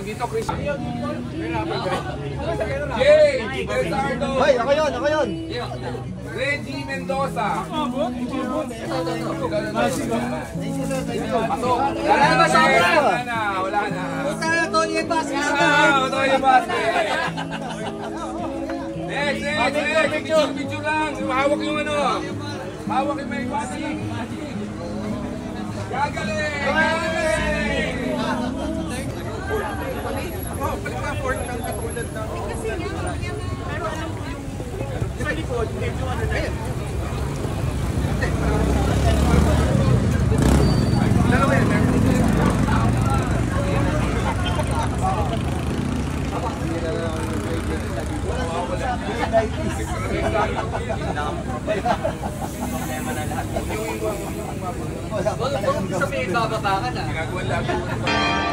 Tawag dito, Chris. Jay! Bernardo! Hoy, ako yun! Reggie Mendoza! Pasok! Wala na! Punta na Tony Basket! Tony Basket! Next! Picture lang! Hawak yung ano! Hawak yung may kwasi! Gagaling! Balik na fork ng katulad na. Kasi yan. Pero alam ko yung sa likod, medyo ano na yan. Dalawa yan. Problema na lahat. Sa may bababa ka na. Ginagawa lahat.